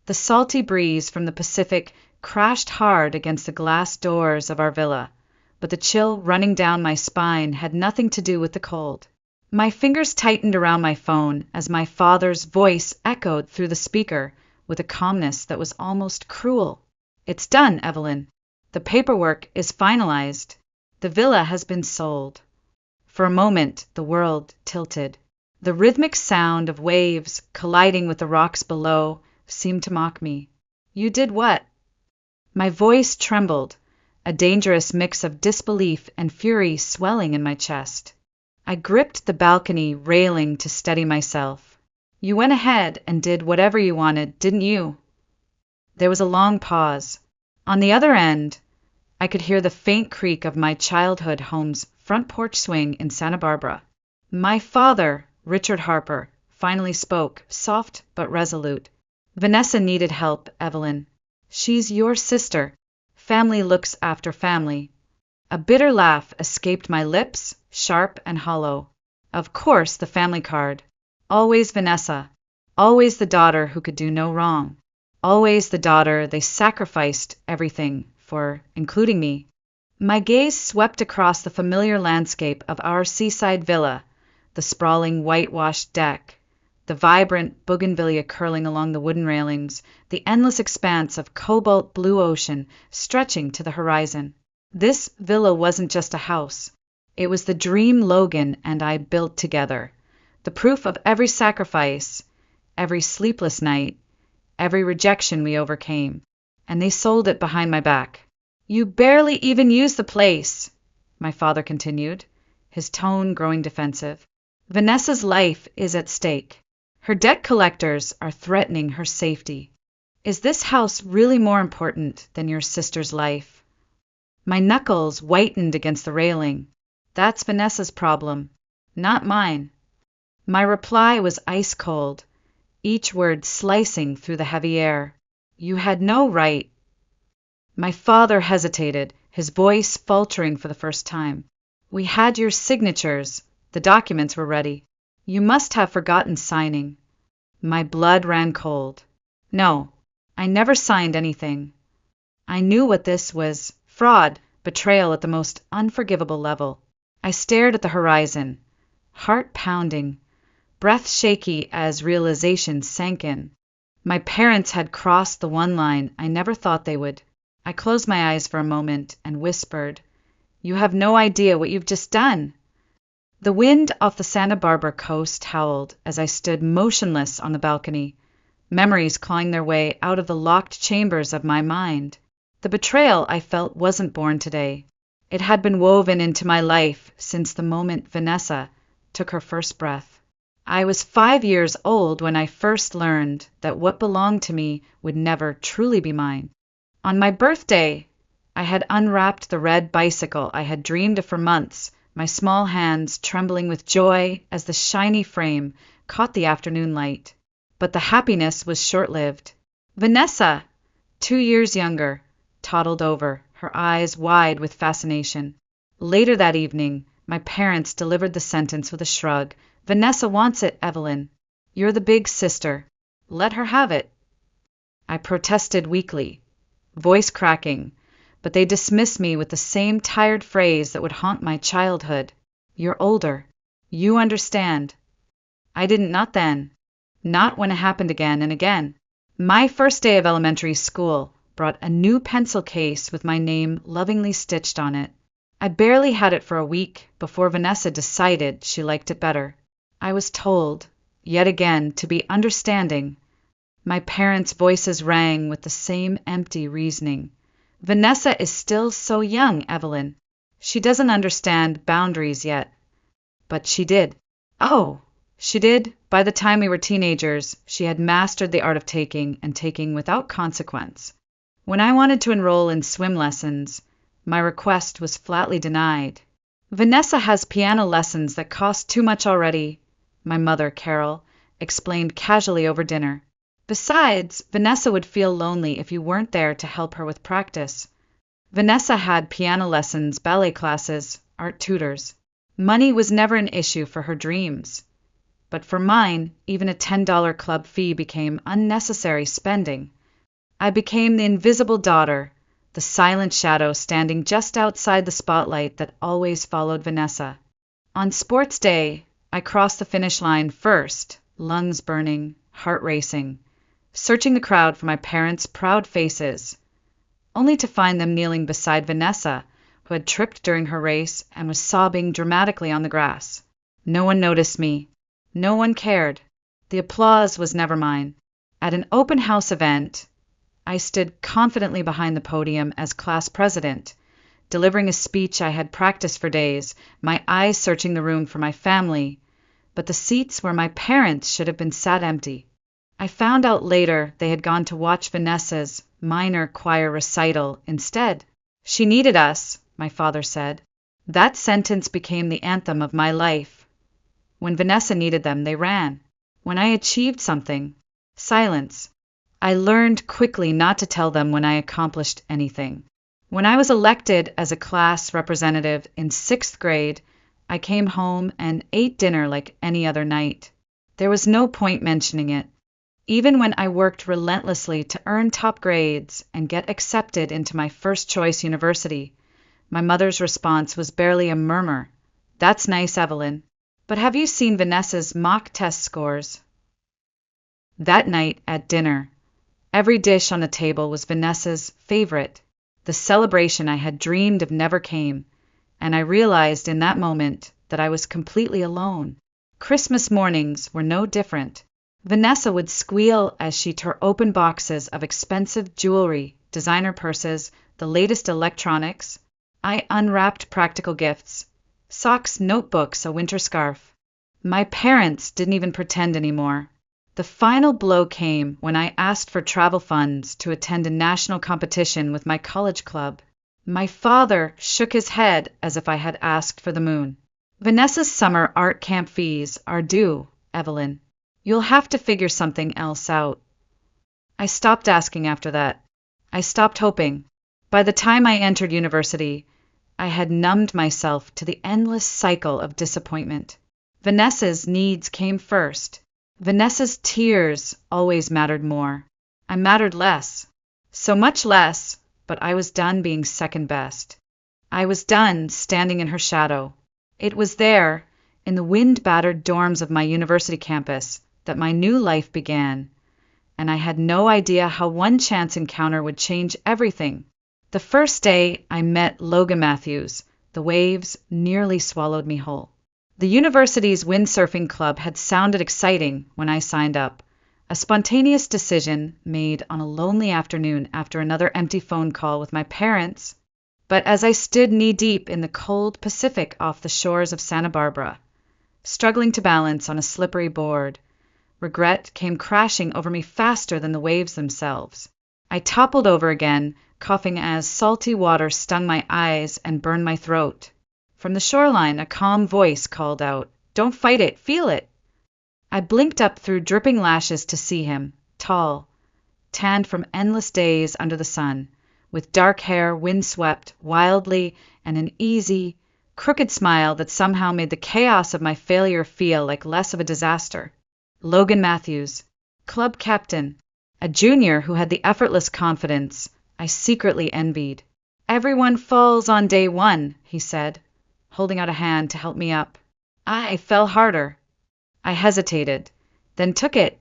The salty breeze from the Pacific crashed hard against the glass doors of our villa, but the chill running down my spine had nothing to do with the cold. My fingers tightened around my phone as my father's voice echoed through the speaker with a calmness that was almost cruel. "It's done, Evelyn. The paperwork is finalized. The villa has been sold." For a moment, the world tilted. The rhythmic sound of waves colliding with the rocks below seemed to mock me. "You did what?" My voice trembled, a dangerous mix of disbelief and fury swelling in my chest. I gripped the balcony railing to steady myself. "You went ahead and did whatever you wanted, didn't you?" There was a long pause. On the other end, I could hear the faint creak of my childhood home's front porch swing in Santa Barbara. My father, Richard Harper, finally spoke, soft but resolute. "Vanessa needed help, Evelyn. She's your sister. Family looks after family." A bitter laugh escaped my lips, sharp and hollow. Of course, the family card. Always Vanessa. Always the daughter who could do no wrong. Always the daughter they sacrificed everything for, including me. My gaze swept across the familiar landscape of our seaside villa, the sprawling whitewashed deck, the vibrant bougainvillea curling along the wooden railings, the endless expanse of cobalt blue ocean stretching to the horizon. This villa wasn't just a house. It was the dream Logan and I built together, the proof of every sacrifice, every sleepless night, every rejection we overcame. And they sold it behind my back. "You barely even use the place," my father continued, his tone growing defensive. "Vanessa's life is at stake. Her debt collectors are threatening her safety. Is this house really more important than your sister's life?" My knuckles whitened against the railing. "That's Vanessa's problem, not mine." My reply was ice cold, each word slicing through the heavy air. "You had no right." My father hesitated, his voice faltering for the first time. "We had your signatures. The documents were ready. You must have forgotten signing." My blood ran cold. "No, I never signed anything." I knew what this was. Fraud, betrayal at the most unforgivable level. I stared at the horizon, heart pounding, breath shaky as realization sank in. My parents had crossed the one line I never thought they would. I closed my eyes for a moment and whispered, "You have no idea what you've just done." The wind off the Santa Barbara coast howled as I stood motionless on the balcony, memories clawing their way out of the locked chambers of my mind. The betrayal I felt wasn't born today. It had been woven into my life since the moment Vanessa took her first breath. I was 5 years old when I first learned that what belonged to me would never truly be mine. On my birthday, I had unwrapped the red bicycle I had dreamed of for months, my small hands trembling with joy as the shiny frame caught the afternoon light. But the happiness was short-lived. Vanessa, 2 years younger, toddled over, her eyes wide with fascination. Later that evening, my parents delivered the sentence with a shrug. "Vanessa wants it, Evelyn. You're the big sister. Let her have it." I protested weakly, voice cracking, but they dismissed me with the same tired phrase that would haunt my childhood. "You're older. You understand." I didn't, not then. Not when it happened again and again. My first day of elementary school brought a new pencil case with my name lovingly stitched on it. I barely had it for a week before Vanessa decided she liked it better. I was told, yet again, to be understanding. My parents' voices rang with the same empty reasoning. "Vanessa is still so young, Evelyn. She doesn't understand boundaries yet." But she did. Oh, she did. By the time we were teenagers, she had mastered the art of taking, and taking without consequence. When I wanted to enroll in swim lessons, my request was flatly denied. "Vanessa has piano lessons that cost too much already," my mother, Carol, explained casually over dinner. "Besides, Vanessa would feel lonely if you weren't there to help her with practice." Vanessa had piano lessons, ballet classes, art tutors. Money was never an issue for her dreams. but for mine, even a $10 club fee became unnecessary spending. I became the invisible daughter, the silent shadow standing just outside the spotlight that always followed Vanessa. On sports day, I crossed the finish line first, lungs burning, heart racing, searching the crowd for my parents' proud faces, only to find them kneeling beside Vanessa, who had tripped during her race and was sobbing dramatically on the grass. No one noticed me. No one cared. The applause was never mine. At an open house event, I stood confidently behind the podium as class president, delivering a speech I had practiced for days, my eyes searching the room for my family, but the seats where my parents should have been sat empty. I found out later they had gone to watch Vanessa's minor choir recital instead. She needed us, my father said. That sentence became the anthem of my life. When Vanessa needed them, they ran. When I achieved something, silence. I learned quickly not to tell them when I accomplished anything. When I was elected as a class representative in 6th grade, I came home and ate dinner like any other night. There was no point mentioning it. Even when I worked relentlessly to earn top grades and get accepted into my first choice university, my mother's response was barely a murmur. That's nice, Evelyn. But have you seen Vanessa's mock test scores? That night at dinner, every dish on the table was Vanessa's favorite. The celebration I had dreamed of never came, and I realized in that moment that I was completely alone. Christmas mornings were no different. Vanessa would squeal as she tore open boxes of expensive jewelry, designer purses, the latest electronics. I unwrapped practical gifts, socks, notebooks, a winter scarf. My parents didn't even pretend anymore. The final blow came when I asked for travel funds to attend a national competition with my college club. My father shook his head as if I had asked for the moon. Vanessa's summer art camp fees are due, Evelyn. You'll have to figure something else out. I stopped asking after that. I stopped hoping. By the time I entered university, I had numbed myself to the endless cycle of disappointment. Vanessa's needs came first. Vanessa's tears always mattered more. I mattered less. So much less, but I was done being second best. I was done standing in her shadow. It was there, in the wind-battered dorms of my university campus, that my new life began, and I had no idea how one chance encounter would change everything. The first day I met Logan Matthews, the waves nearly swallowed me whole. The university's windsurfing club had sounded exciting when I signed up, a spontaneous decision made on a lonely afternoon after another empty phone call with my parents. But as I stood knee-deep in the cold Pacific off the shores of Santa Barbara, struggling to balance on a slippery board, regret came crashing over me faster than the waves themselves. I toppled over again, coughing as salty water stung my eyes and burned my throat. From the shoreline, a calm voice called out, "Don't fight it, feel it." I blinked up through dripping lashes to see him, tall, tanned from endless days under the sun, with dark hair windswept wildly and an easy, crooked smile that somehow made the chaos of my failure feel like less of a disaster. Logan Matthews, club captain, a junior who had the effortless confidence I secretly envied. "Everyone falls on day one," he said, holding out a hand to help me up. I fell harder. I hesitated, then took it,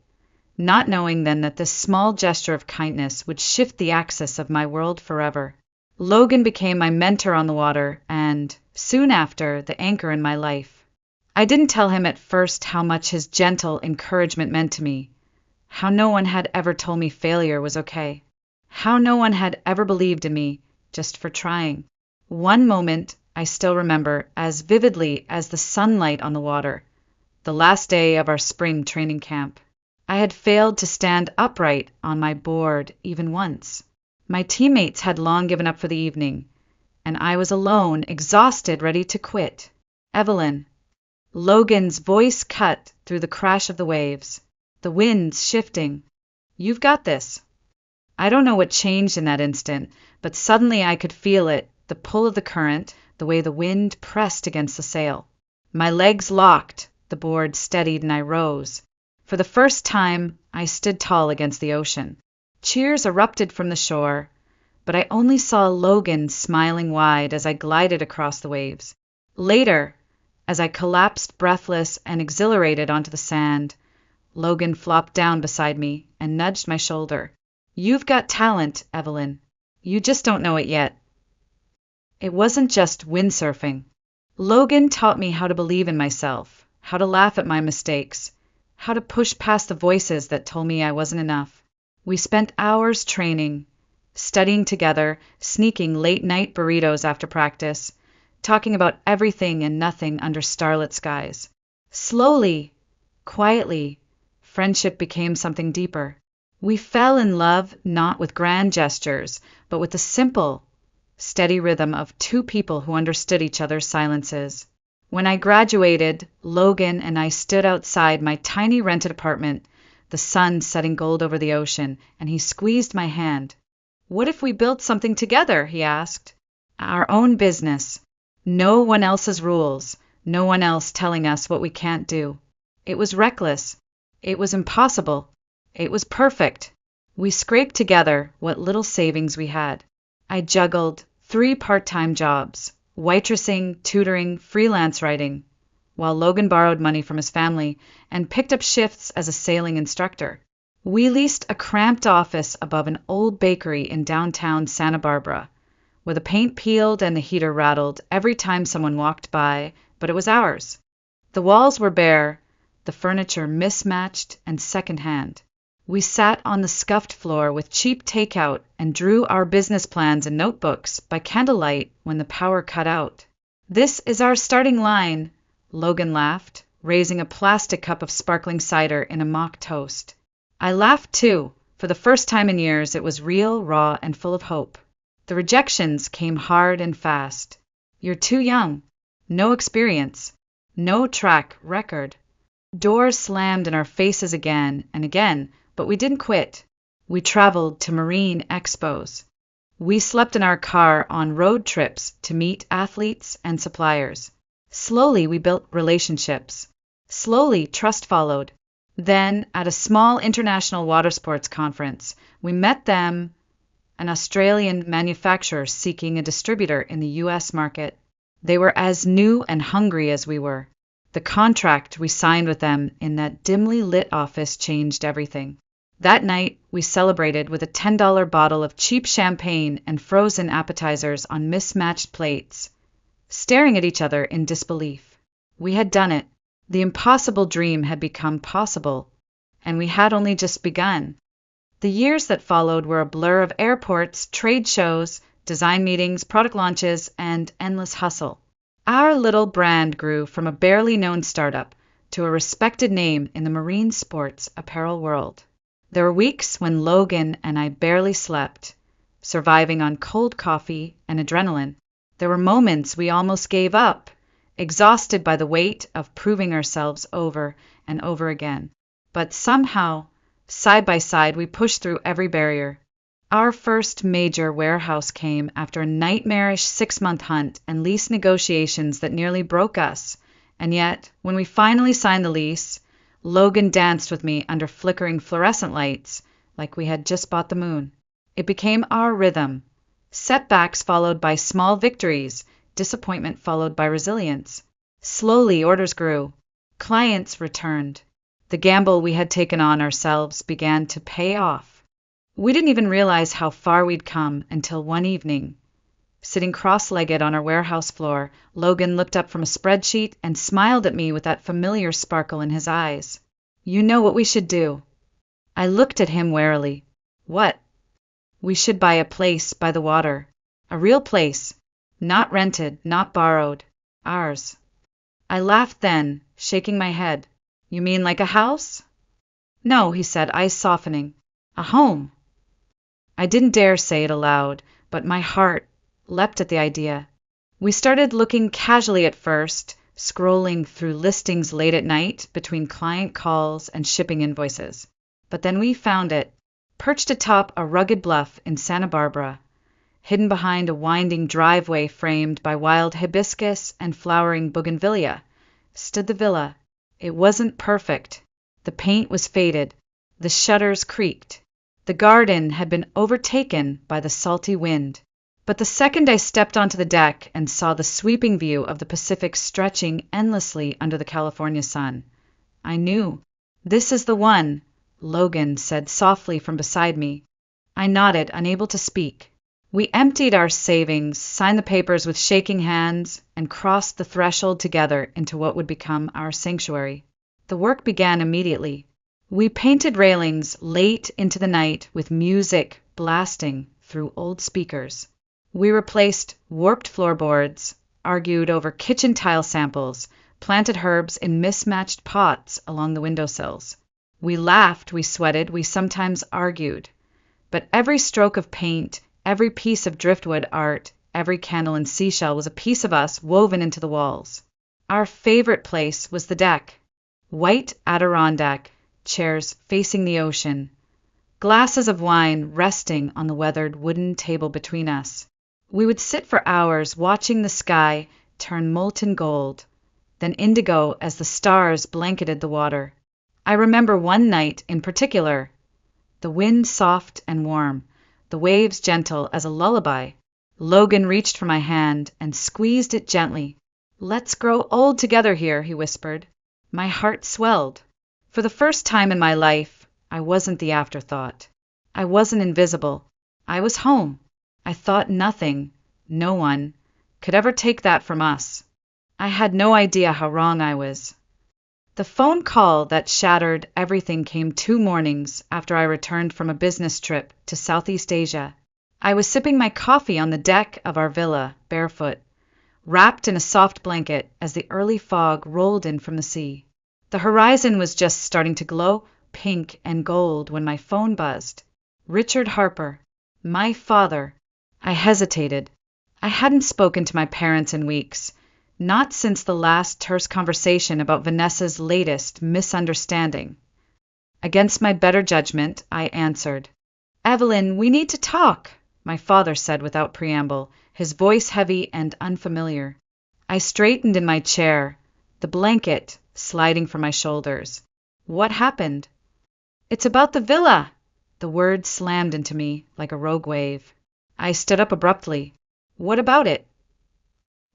not knowing then that this small gesture of kindness would shift the axis of my world forever. Logan became my mentor on the water and, soon after, the anchor in my life. I didn't tell him at first how much his gentle encouragement meant to me, how no one had ever told me failure was okay, how no one had ever believed in me just for trying. One moment I still remember as vividly as the sunlight on the water, the last day of our spring training camp. I had failed to stand upright on my board even once. My teammates had long given up for the evening, and I was alone, exhausted, ready to quit. "Evelyn." Logan's voice cut through the crash of the waves, the winds shifting. "You've got this." I don't know what changed in that instant, but suddenly I could feel it, the pull of the current, the way the wind pressed against the sail. My legs locked, the board steadied and I rose. For the first time, I stood tall against the ocean. Cheers erupted from the shore, but I only saw Logan smiling wide as I glided across the waves. Later, as I collapsed breathless and exhilarated onto the sand, Logan flopped down beside me and nudged my shoulder. "You've got talent, Evelyn. You just don't know it yet." It wasn't just windsurfing. Logan taught me how to believe in myself, how to laugh at my mistakes, how to push past the voices that told me I wasn't enough. We spent hours training, studying together, sneaking late-night burritos after practice, talking about everything and nothing under starlit skies. Slowly, quietly, friendship became something deeper. We fell in love not with grand gestures, but with the simple, steady rhythm of two people who understood each other's silences. When I graduated, Logan and I stood outside my tiny rented apartment, the sun setting gold over the ocean, and he squeezed my hand. "What if we built something together?" he asked. "Our own business. No one else's rules, no one else telling us what we can't do." It was reckless. It was impossible. It was perfect. We scraped together what little savings we had. I juggled 3 part-time jobs, waitressing, tutoring, freelance writing, while Logan borrowed money from his family and picked up shifts as a sailing instructor. We leased a cramped office above an old bakery in downtown Santa Barbara, where the paint peeled and the heater rattled every time someone walked by, but it was ours. The walls were bare, the furniture mismatched and secondhand. We sat on the scuffed floor with cheap takeout and drew our business plans in notebooks by candlelight when the power cut out. "This is our starting line," Logan laughed, raising a plastic cup of sparkling cider in a mock toast. I laughed too. For the first time in years, it was real, raw, and full of hope. The rejections came hard and fast. "You're too young. No experience. No track record." Doors slammed in our faces again and again, but we didn't quit. We traveled to marine expos. We slept in our car on road trips to meet athletes and suppliers. Slowly, we built relationships. Slowly, trust followed. Then, at a small international water sports conference, we met them, an Australian manufacturer seeking a distributor in the U.S. market. They were as new and hungry as we were. The contract we signed with them in that dimly lit office changed everything. That night, we celebrated with a $10 bottle of cheap champagne and frozen appetizers on mismatched plates, staring at each other in disbelief. We had done it. The impossible dream had become possible, and we had only just begun. The years that followed were a blur of airports, trade shows, design meetings, product launches, and endless hustle. Our little brand grew from a barely known startup to a respected name in the marine sports apparel world. There were weeks when Logan and I barely slept, surviving on cold coffee and adrenaline. There were moments we almost gave up, exhausted by the weight of proving ourselves over and over again. But somehow, side by side, we pushed through every barrier. Our first major warehouse came after a nightmarish 6-month hunt and lease negotiations that nearly broke us. And yet, when we finally signed the lease, Logan danced with me under flickering fluorescent lights like we had just bought the moon. It became our rhythm. Setbacks followed by small victories, disappointment followed by resilience. Slowly, orders grew. Clients returned. The gamble we had taken on ourselves began to pay off. We didn't even realize how far we'd come until one evening, sitting cross-legged on our warehouse floor, Logan looked up from a spreadsheet and smiled at me with that familiar sparkle in his eyes. "You know what we should do." I looked at him warily. "What?" "We should buy a place by the water. A real place. Not rented, not borrowed. Ours." I laughed then, shaking my head. "You mean like a house?" "No," he said, eyes softening. "A home." I didn't dare say it aloud, but my heart leapt at the idea. We started looking casually at first, scrolling through listings late at night between client calls and shipping invoices. But then we found it, perched atop a rugged bluff in Santa Barbara, hidden behind a winding driveway framed by wild hibiscus and flowering bougainvillea, stood the villa, It wasn't perfect. The paint was faded. The shutters creaked. The garden had been overtaken by the salty wind. But the second I stepped onto the deck and saw the sweeping view of the Pacific stretching endlessly under the California sun, I knew. This is the one, Logan said softly from beside me. I nodded, unable to speak. We emptied our savings, signed the papers with shaking hands, and crossed the threshold together into what would become our sanctuary. The work began immediately. We painted railings late into the night with music blasting through old speakers. We replaced warped floorboards, argued over kitchen tile samples, planted herbs in mismatched pots along the windowsills. We laughed, we sweated, we sometimes argued. But every stroke of paint, every piece of driftwood art, every candle and seashell was a piece of us woven into the walls. Our favorite place was the deck. White Adirondack, chairs facing the ocean, glasses of wine resting on the weathered wooden table between us. We would sit for hours watching the sky turn molten gold, then indigo as the stars blanketed the water. I remember one night in particular, the wind soft and warm, the waves gentle as a lullaby. Logan reached for my hand and squeezed it gently. "Let's grow old together here," he whispered. My heart swelled. For the first time in my life, I wasn't the afterthought. I wasn't invisible. I was home. I thought nothing, no one, could ever take that from us. I had no idea how wrong I was. The phone call that shattered everything came 2 mornings after I returned from a business trip to Southeast Asia. I was sipping my coffee on the deck of our villa, barefoot, wrapped in a soft blanket as the early fog rolled in from the sea. The horizon was just starting to glow pink and gold when my phone buzzed. Richard Harper, my father. I hesitated. I hadn't spoken to my parents in weeks, not since the last terse conversation about Vanessa's latest misunderstanding. Against my better judgment, I answered. "Evelyn, we need to talk," my father said without preamble, his voice heavy and unfamiliar. I straightened in my chair, the blanket sliding from my shoulders. "What happened?" "It's about the villa." The word slammed into me like a rogue wave. I stood up abruptly. "What about it?"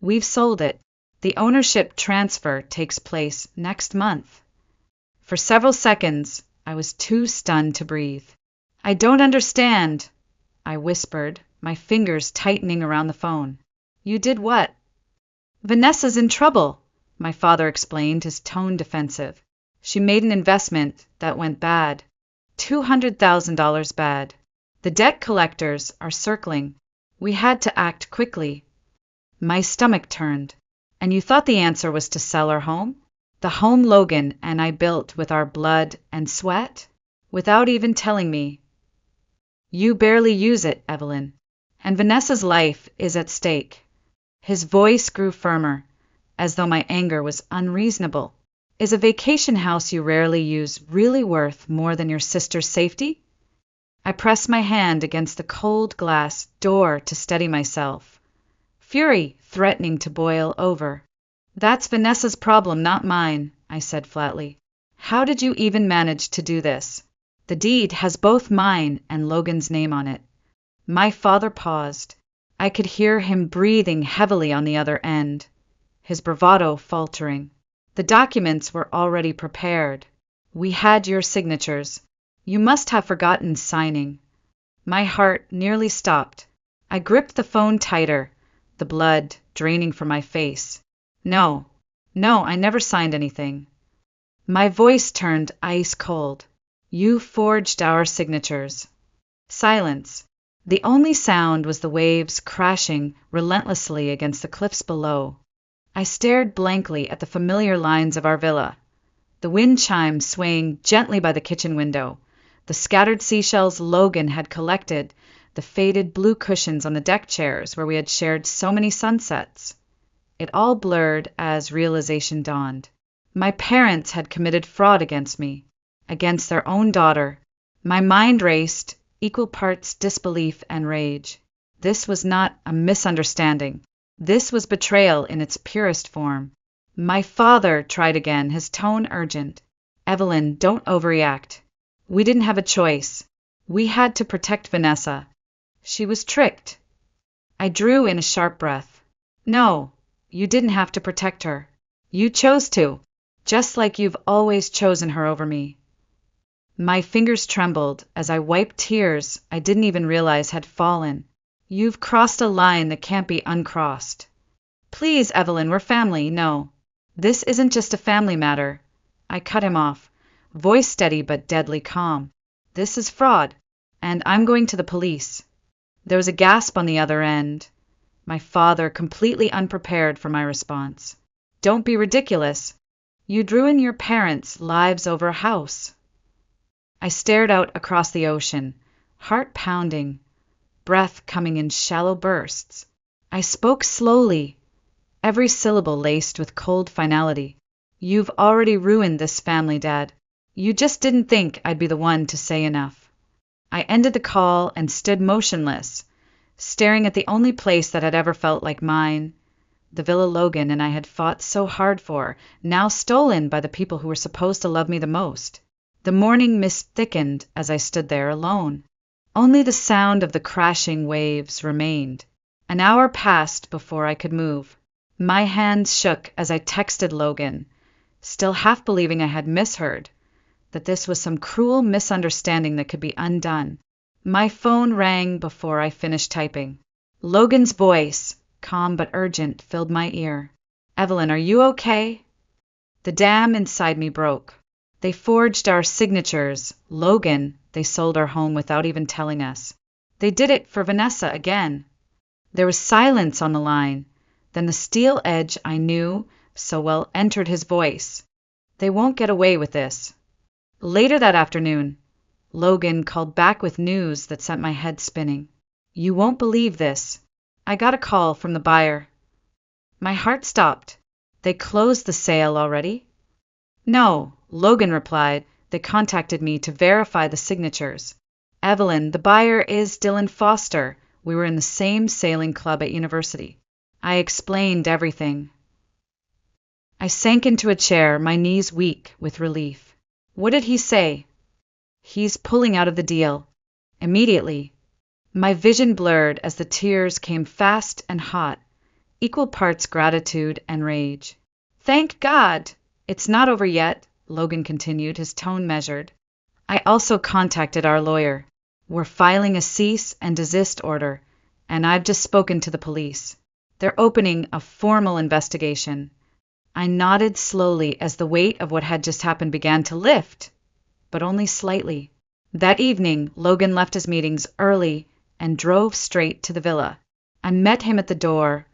"We've sold it. The ownership transfer takes place next month." For several seconds, I was too stunned to breathe. "I don't understand," I whispered, my fingers tightening around the phone. "You did what?" "Vanessa's in trouble," my father explained, his tone defensive. "She made an investment that went bad. $200,000 bad. The debt collectors are circling. We had to act quickly." My stomach turned. "And you thought the answer was to sell our home? The home Logan and I built with our blood and sweat? Without even telling me." "You barely use it, Evelyn. And Vanessa's life is at stake." His voice grew firmer, as though my anger was unreasonable. "Is a vacation house you rarely use really worth more than your sister's safety?" I pressed my hand against the cold glass door to steady myself, fury threatening to boil over. "That's Vanessa's problem, not mine," I said flatly. "How did you even manage to do this? The deed has both mine and Logan's name on it." My father paused. I could hear him breathing heavily on the other end, his bravado faltering. "The documents were already prepared. We had your signatures. You must have forgotten signing." My heart nearly stopped. I gripped the phone tighter, the blood draining from my face. No, I never signed anything." My voice turned ice cold. "You forged our signatures." Silence. The only sound was the waves crashing relentlessly against the cliffs below. I stared blankly at the familiar lines of our villa, the wind chimes swaying gently by the kitchen window, the scattered seashells Logan had collected, the faded blue cushions on the deck chairs where we had shared so many sunsets. It all blurred as realization dawned. My parents had committed fraud against me, against their own daughter. My mind raced, equal parts disbelief and rage. This was not a misunderstanding. This was betrayal in its purest form. My father tried again, his tone urgent. Evelyn, don't overreact. We didn't have a choice. We had to protect Vanessa. She was tricked. I drew in a sharp breath. No, you didn't have to protect her. You chose to, just like you've always chosen her over me. My fingers trembled as I wiped tears I didn't even realize had fallen. You've crossed a line that can't be uncrossed. Please, Evelyn, we're family. No, this isn't just a family matter. I cut him off, voice steady but deadly calm. This is fraud, and I'm going to the police. There was a gasp on the other end, my father completely unprepared for my response. Don't be ridiculous. You'd ruin your parents' lives over a house. I stared out across the ocean, heart pounding, breath coming in shallow bursts. I spoke slowly, every syllable laced with cold finality. You've already ruined this family, Dad. You just didn't think I'd be the one to say enough. I ended the call and stood motionless, staring at the only place that had ever felt like mine, the villa Logan and I had fought so hard for, now stolen by the people who were supposed to love me the most. The morning mist thickened as I stood there alone. Only the sound of the crashing waves remained. An hour passed before I could move. My hands shook as I texted Logan, still half believing I had misheard, that this was some cruel misunderstanding that could be undone. My phone rang before I finished typing. Logan's voice, calm but urgent, filled my ear. Evelyn, are you okay? The dam inside me broke. They forged our signatures. Logan, they sold our home without even telling us. They did it for Vanessa again. There was silence on the line. Then the steel edge I knew so well entered his voice. They won't get away with this. Later that afternoon, Logan called back with news that sent my head spinning. You won't believe this. I got a call from the buyer. My heart stopped. They closed the sale already? No, Logan replied. They contacted me to verify the signatures. Evelyn, the buyer is Dylan Foster. We were in the same sailing club at university. I explained everything. I sank into a chair, my knees weak with relief. What did he say? He's pulling out of the deal. Immediately. My vision blurred as the tears came fast and hot, equal parts gratitude and rage. Thank God! It's not over yet, Logan continued, his tone measured. I also contacted our lawyer. We're filing a cease and desist order, and I've just spoken to the police. They're opening a formal investigation. I nodded slowly as the weight of what had just happened began to lift, but only slightly. That evening, Logan left his meetings early and drove straight to the villa. I met him at the door,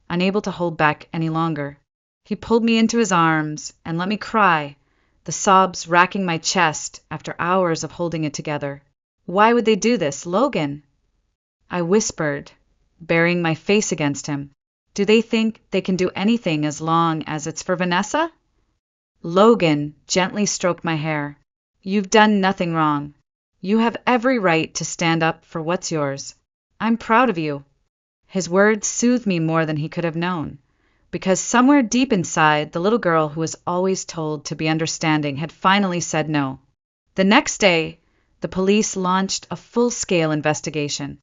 unable to hold back any longer. He pulled me into his arms and let me cry, the sobs racking my chest after hours of holding it together. Why would they do this, Logan? I whispered, burying my face against him. Do they think they can do anything as long as it's for Vanessa? Logan gently stroked my hair. You've done nothing wrong. You have every right to stand up for what's yours. I'm proud of you. His words soothed me more than he could have known, because somewhere deep inside, the little girl who was always told to be understanding had finally said no. The next day, the police launched a full-scale investigation.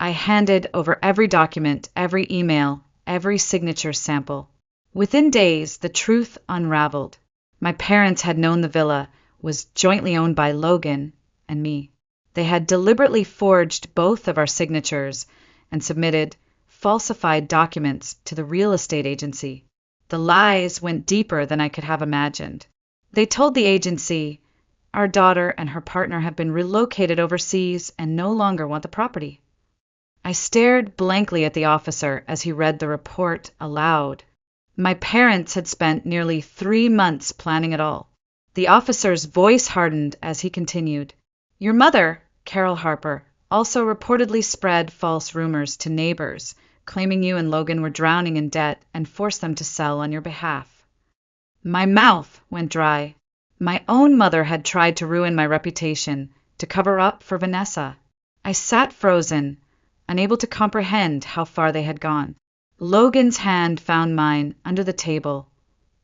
I handed over every document, every email, every signature sample. Within days, the truth unraveled. My parents had known the villa was jointly owned by Logan and me. They had deliberately forged both of our signatures and submitted falsified documents to the real estate agency. The lies went deeper than I could have imagined. They told the agency, our daughter and her partner have been relocated overseas and no longer want the property. I stared blankly at the officer as he read the report aloud. My parents had spent nearly 3 months planning it all. The officer's voice hardened as he continued. Your mother, Carol Harper, also reportedly spread false rumors to neighbors, claiming you and Logan were drowning in debt and forced them to sell on your behalf. My mouth went dry. My own mother had tried to ruin my reputation, to cover up for Vanessa. I sat frozen, unable to comprehend how far they had gone. Logan's hand found mine under the table,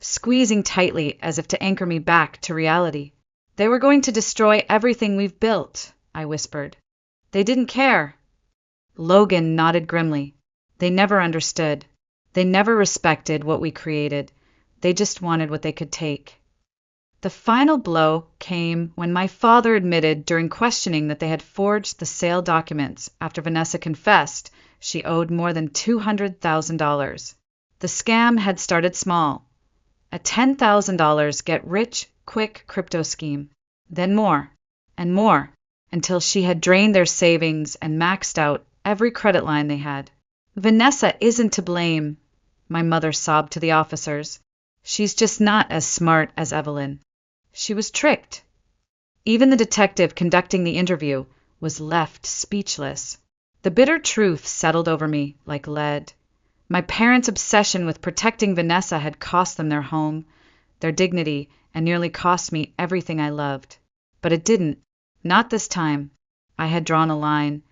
squeezing tightly as if to anchor me back to reality. They were going to destroy everything we've built, I whispered. They didn't care. Logan nodded grimly. They never understood. They never respected what we created. They just wanted what they could take. The final blow came when my father admitted during questioning that they had forged the sale documents after Vanessa confessed she owed more than $200,000. The scam had started small. A $10,000 get-rich-quick crypto scheme. Then more, and more, until she had drained their savings and maxed out every credit line they had. Vanessa isn't to blame, my mother sobbed to the officers. She's just not as smart as Evelyn. She was tricked. Even the detective conducting the interview was left speechless. The bitter truth settled over me like lead. My parents' obsession with protecting Vanessa had cost them their home, their dignity, and nearly cost me everything I loved. But it didn't. Not this time. I had drawn a line,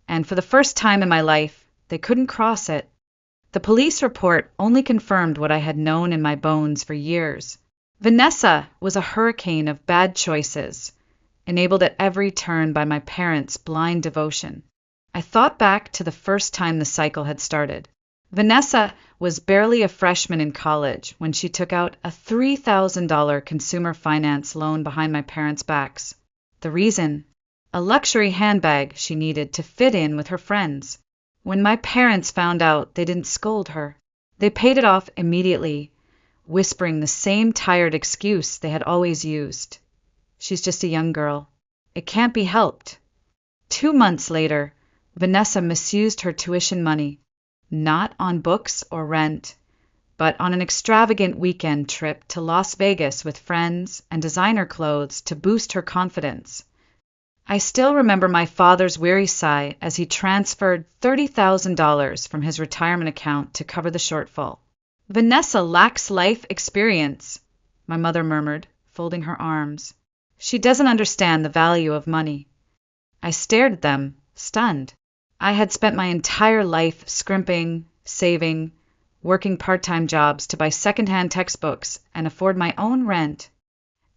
and for the first time in my life, they couldn't cross it. The police report only confirmed what I had known in my bones for years. Vanessa was a hurricane of bad choices, enabled at every turn by my parents' blind devotion. I thought back to the first time the cycle had started. Vanessa was barely a freshman in college when she took out a $3,000 consumer finance loan behind my parents' backs. The reason? A luxury handbag she needed to fit in with her friends. When my parents found out, they didn't scold her. They paid it off immediately, whispering the same tired excuse they had always used. She's just a young girl. It can't be helped. 2 months later, Vanessa misused her tuition money, not on books or rent, but on an extravagant weekend trip to Las Vegas with friends and designer clothes to boost her confidence. I still remember my father's weary sigh as he transferred $30,000 from his retirement account to cover the shortfall. Vanessa lacks life experience, my mother murmured, folding her arms. She doesn't understand the value of money. I stared at them, stunned. I had spent my entire life scrimping, saving, working part-time jobs to buy second-hand textbooks and afford my own rent.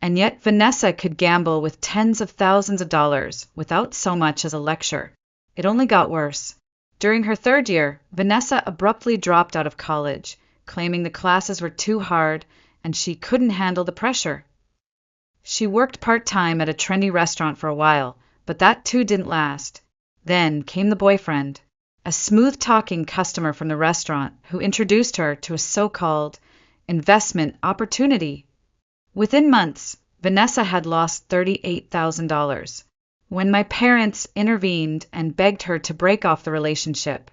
And yet Vanessa could gamble with tens of thousands of dollars without so much as a lecture. It only got worse. During her 3rd year, Vanessa abruptly dropped out of college, claiming the classes were too hard and she couldn't handle the pressure. She worked part-time at a trendy restaurant for a while, but that too didn't last. Then came the boyfriend, a smooth-talking customer from the restaurant who introduced her to a so-called investment opportunity. Within months, Vanessa had lost $38,000. When my parents intervened and begged her to break off the relationship,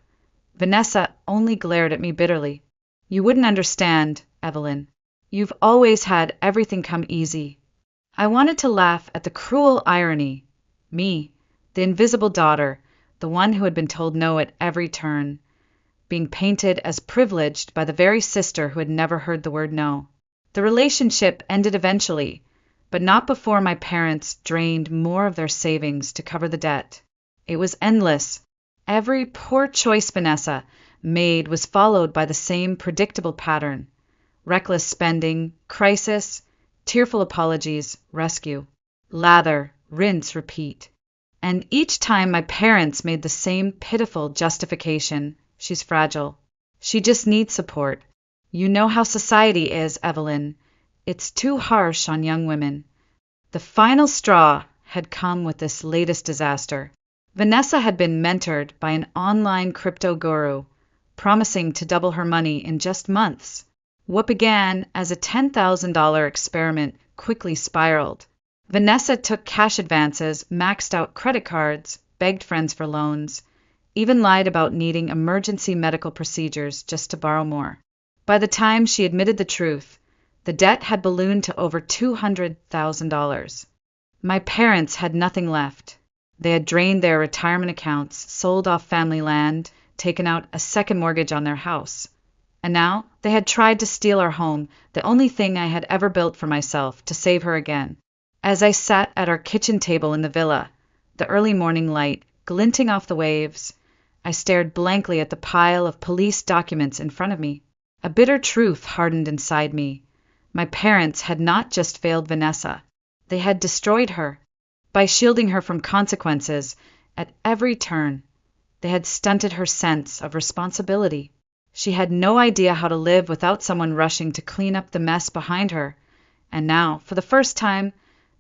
Vanessa only glared at me bitterly. You wouldn't understand, Evelyn. You've always had everything come easy. I wanted to laugh at the cruel irony. Me, the invisible daughter, the one who had been told no at every turn, being painted as privileged by the very sister who had never heard the word no. The relationship ended eventually, but not before my parents drained more of their savings to cover the debt. It was endless. Every poor choice Vanessa made was followed by the same predictable pattern: reckless spending, crisis, tearful apologies, rescue, lather, rinse, repeat. And each time my parents made the same pitiful justification: she's fragile. She just needs support. You know how society is, Evelyn. It's too harsh on young women. The final straw had come with this latest disaster. Vanessa had been mentored by an online crypto guru, promising to double her money in just months. What began as a $10,000 experiment quickly spiraled. Vanessa took cash advances, maxed out credit cards, begged friends for loans, even lied about needing emergency medical procedures just to borrow more. By the time she admitted the truth, the debt had ballooned to over $200,000. My parents had nothing left. They had drained their retirement accounts, sold off family land, taken out a second mortgage on their house. And now they had tried to steal our home, the only thing I had ever built for myself, to save her again. As I sat at our kitchen table in the villa, the early morning light glinting off the waves, I stared blankly at the pile of police documents in front of me. A bitter truth hardened inside me. My parents had not just failed Vanessa, they had destroyed her. By shielding her from consequences at every turn, they had stunted her sense of responsibility. She had no idea how to live without someone rushing to clean up the mess behind her, and now, for the first time,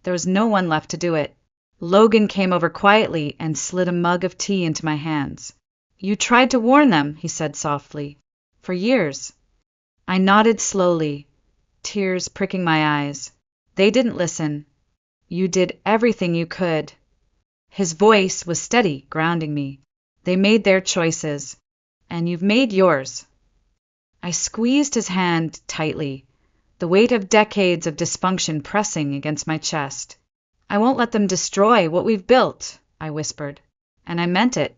there was no one left to do it. Logan came over quietly and slid a mug of tea into my hands. "You tried to warn them," he said softly. "For years." I nodded slowly, tears pricking my eyes. "They didn't listen. You did everything you could." His voice was steady, grounding me. "They made their choices, and you've made yours." I squeezed his hand tightly, the weight of decades of dysfunction pressing against my chest. "I won't let them destroy what we've built," I whispered, and I meant it.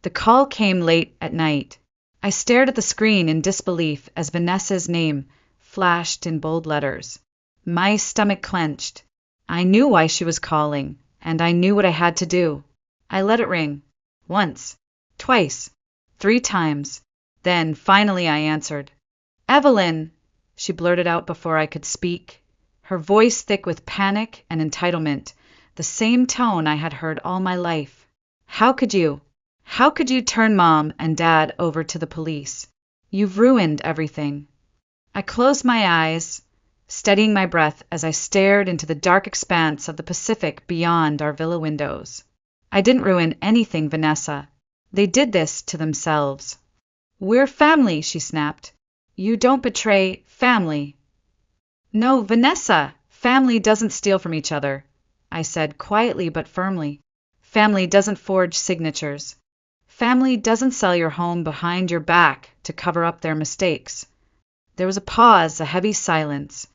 The call came late at night. I stared at the screen in disbelief as Vanessa's name flashed in bold letters. My stomach clenched. I knew why she was calling, and I knew what I had to do. I let it ring. Once, twice, 3 times. Then, finally, I answered. "Evelyn!" she blurted out before I could speak, her voice thick with panic and entitlement, the same tone I had heard all my life. How could you turn Mom and Dad over to the police? You've ruined everything." I closed my eyes, steadying my breath as I stared into the dark expanse of the Pacific beyond our villa windows. "I didn't ruin anything, Vanessa. They did this to themselves." "We're family," she snapped. "You don't betray family." "No, Vanessa, family doesn't steal from each other," I said quietly but firmly. "Family doesn't forge signatures. Family doesn't sell your home behind your back to cover up their mistakes." There was a pause, a heavy silence.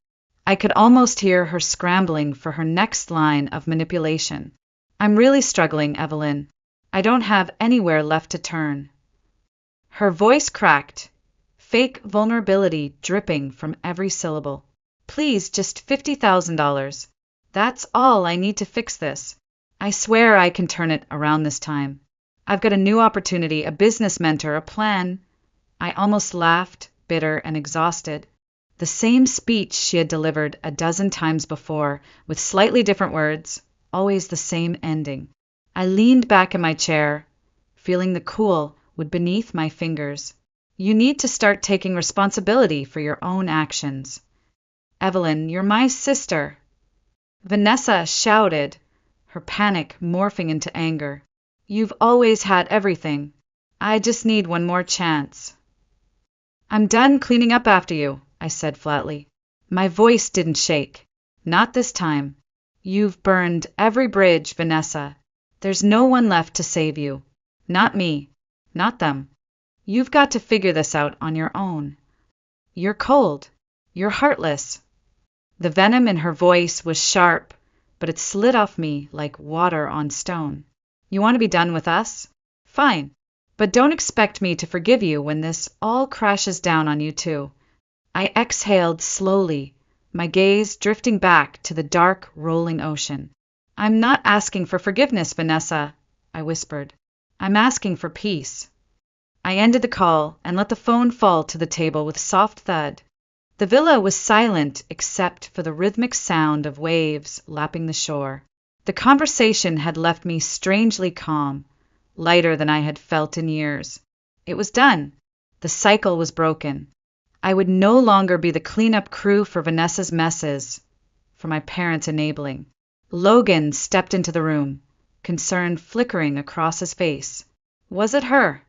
I could almost hear her scrambling for her next line of manipulation. "I'm really struggling, Evelyn. I don't have anywhere left to turn." Her voice cracked, fake vulnerability dripping from every syllable. "Please, just $50,000. That's all I need to fix this. I swear I can turn it around this time. I've got a new opportunity, a business mentor, a plan." I almost laughed, bitter and exhausted. The same speech she had delivered a dozen times before, with slightly different words, always the same ending. I leaned back in my chair, feeling the cool wood beneath my fingers. "You need to start taking responsibility for your own actions. Evelyn, you're my sister." Vanessa shouted, her panic morphing into anger. "You've always had everything. I just need one more chance." "I'm done cleaning up after you," I said flatly. My voice didn't shake. "Not this time. You've burned every bridge, Vanessa. There's no one left to save you. Not me. Not them. You've got to figure this out on your own. You're cold. You're heartless." The venom in her voice was sharp, but it slid off me like water on stone. "You want to be done with us? Fine. But don't expect me to forgive you when this all crashes down on you too." I exhaled slowly, my gaze drifting back to the dark, rolling ocean. "I'm not asking for forgiveness, Vanessa," I whispered. "I'm asking for peace." I ended the call and let the phone fall to the table with a soft thud. The villa was silent except for the rhythmic sound of waves lapping the shore. The conversation had left me strangely calm, lighter than I had felt in years. It was done. The cycle was broken. I would no longer be the cleanup crew for Vanessa's messes, for my parents' enabling. Logan stepped into the room, concern flickering across his face. "Was it her?"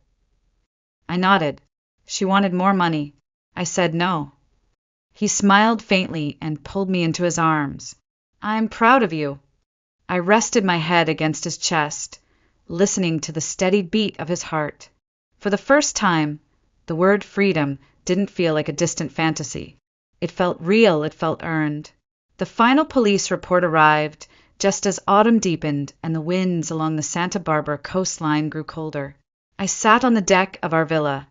I nodded. "She wanted more money." I said no. He smiled faintly and pulled me into his arms. "I'm proud of you." I rested my head against his chest, listening to the steady beat of his heart. For the first time, the word freedom didn't feel like a distant fantasy. It felt real, it felt earned. The final police report arrived just as autumn deepened and the winds along the Santa Barbara coastline grew colder. I sat on the deck of our villa,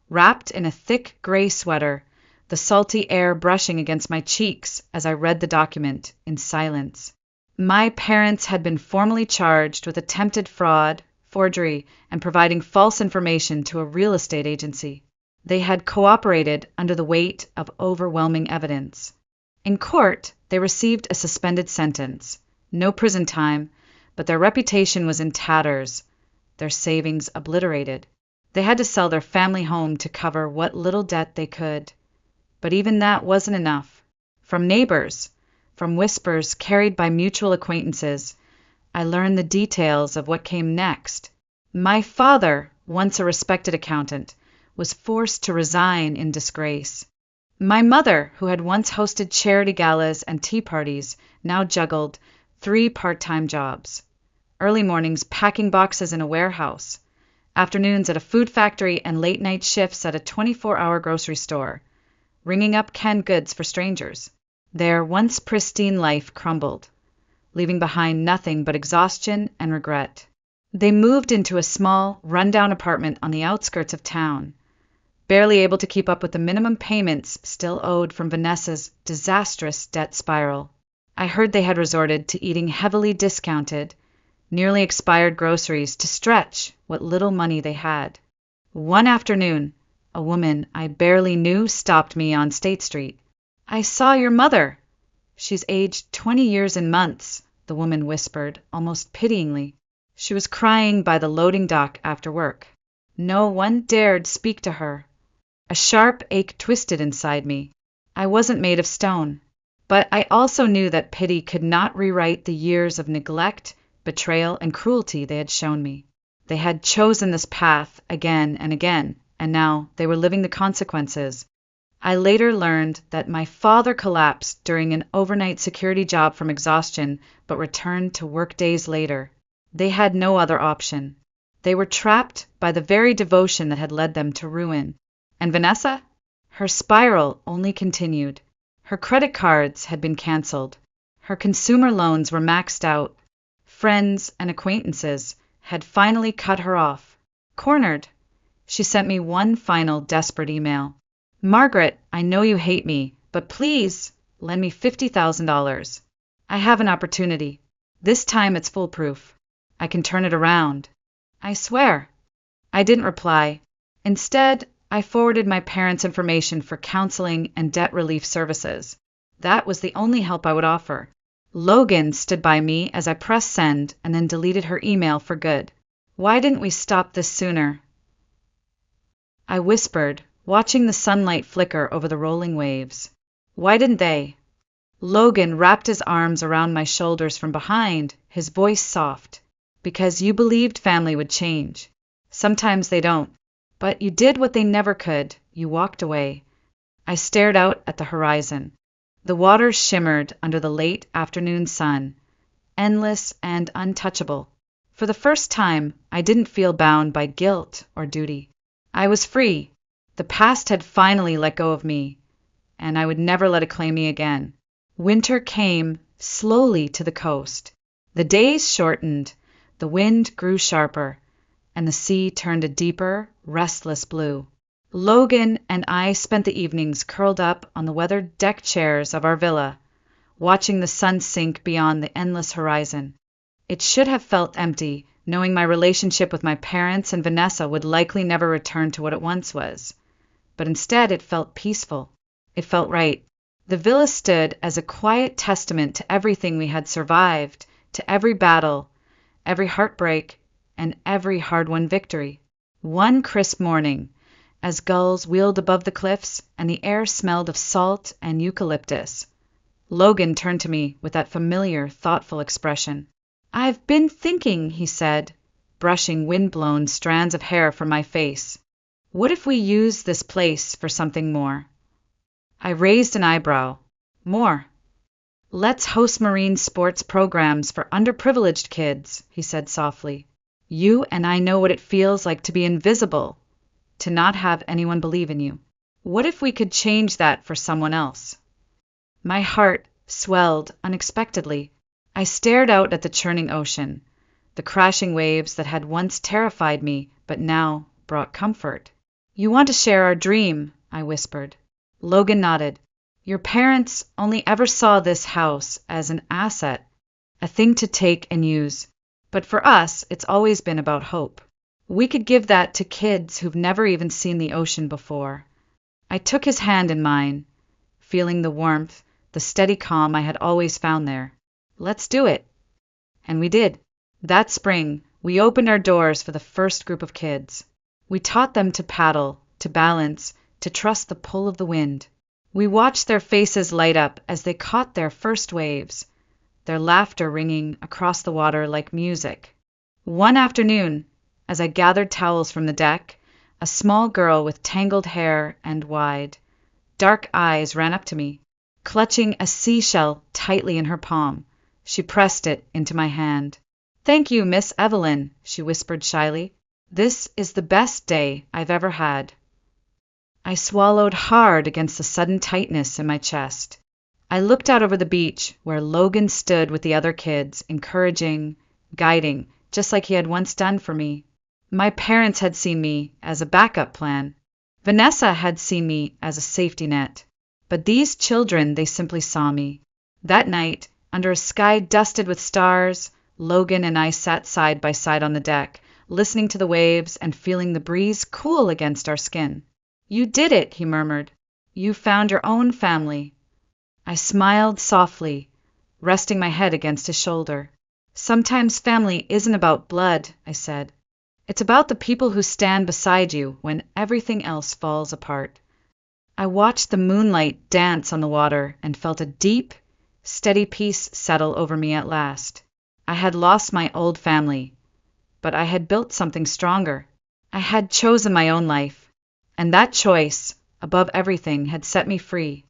wrapped in a thick gray sweater, the salty air brushing against my cheeks as I read the document in silence. My parents had been formally charged with attempted fraud, forgery, and providing false information to a real estate agency. They had cooperated under the weight of overwhelming evidence. In court, they received a suspended sentence. No prison time, but their reputation was in tatters, their savings obliterated. They had to sell their family home to cover what little debt they could. But even that wasn't enough. From neighbors, from whispers carried by mutual acquaintances, I learned the details of what came next. My father, once a respected accountant, was forced to resign in disgrace. My mother, who had once hosted charity galas and tea parties, now juggled 3 part-time jobs. Early mornings packing boxes in a warehouse, afternoons at a food factory, and late-night shifts at a 24-hour grocery store, ringing up canned goods for strangers. Their once pristine life crumbled, leaving behind nothing but exhaustion and regret. They moved into a small, run-down apartment on the outskirts of town, barely able to keep up with the minimum payments still owed from Vanessa's disastrous debt spiral. I heard they had resorted to eating heavily discounted, nearly expired groceries to stretch what little money they had. One afternoon, a woman I barely knew stopped me on State Street. "I saw your mother. She's aged 20 years and months," the woman whispered, almost pityingly. She was crying by the loading dock after work. No one dared speak to her. A sharp ache twisted inside me. I wasn't made of stone. But I also knew that pity could not rewrite the years of neglect, betrayal, and cruelty they had shown me. They had chosen this path again and again, and now they were living the consequences. I later learned that my father collapsed during an overnight security job from exhaustion, but returned to work days later. They had no other option. They were trapped by the very devotion that had led them to ruin. And Vanessa? Her spiral only continued. Her credit cards had been canceled. Her consumer loans were maxed out. Friends and acquaintances had finally cut her off. Cornered, she sent me one final desperate email. "Margaret, I know you hate me, but please lend me $50,000. I have an opportunity. This time it's foolproof. I can turn it around. I swear." I didn't reply. Instead, I forwarded my parents' information for counseling and debt relief services. That was the only help I would offer. Logan stood by me as I pressed send and then deleted her email for good. "Why didn't we stop this sooner?" I whispered, watching the sunlight flicker over the rolling waves. "Why didn't they?" Logan wrapped his arms around my shoulders from behind, his voice soft. "Because you believed family would change. Sometimes they don't. But you did what they never could. You walked away." I stared out at the horizon. The waters shimmered under the late afternoon sun, endless and untouchable. For the first time, I didn't feel bound by guilt or duty. I was free. The past had finally let go of me, and I would never let it claim me again. Winter came slowly to the coast. The days shortened, the wind grew sharper, and the sea turned a deeper, restless blue. Logan and I spent the evenings curled up on the weathered deck chairs of our villa, watching the sun sink beyond the endless horizon. It should have felt empty, knowing my relationship with my parents and Vanessa would likely never return to what it once was. But instead it felt peaceful. It felt right. The villa stood as a quiet testament to everything we had survived, to every battle, every heartbreak, and every hard-won victory. One crisp morning, as gulls wheeled above the cliffs and the air smelled of salt and eucalyptus, Logan turned to me with that familiar, thoughtful expression. "I've been thinking," he said, brushing wind-blown strands of hair from my face. "What if we use this place for something more?" I raised an eyebrow. "More?" "Let's host marine sports programs for underprivileged kids," he said softly. "You and I know what it feels like to be invisible, to not have anyone believe in you. What if we could change that for someone else?" My heart swelled unexpectedly. I stared out at the churning ocean, the crashing waves that had once terrified me but now brought comfort. "You want to share our dream," I whispered. Logan nodded. "Your parents only ever saw this house as an asset, a thing to take and use. But for us, it's always been about hope. We could give that to kids who've never even seen the ocean before." I took his hand in mine, feeling the warmth, the steady calm I had always found there. Let's do it. And we did. That spring, we opened our doors for the first group of kids. We taught them to paddle, to balance, to trust the pull of the wind. We watched their faces light up as they caught their first waves, their laughter ringing across the water like music. One afternoon, as I gathered towels from the deck, a small girl with tangled hair and wide, dark eyes ran up to me. Clutching a seashell tightly in her palm, she pressed it into my hand. "Thank you, Miss Evelyn," she whispered shyly. "This is the best day I've ever had." I swallowed hard against the sudden tightness in my chest. I looked out over the beach, where Logan stood with the other kids, encouraging, guiding, just like he had once done for me. My parents had seen me as a backup plan. Vanessa had seen me as a safety net. But these children, they simply saw me. That night, under a sky dusted with stars, Logan and I sat side by side on the deck, listening to the waves and feeling the breeze cool against our skin. "You did it," he murmured. "You found your own family." I smiled softly, resting my head against his shoulder. "Sometimes family isn't about blood," I said. "It's about the people who stand beside you when everything else falls apart." I watched the moonlight dance on the water and felt a deep, steady peace settle over me at last. I had lost my old family, but I had built something stronger. I had chosen my own life, and that choice, above everything, had set me free.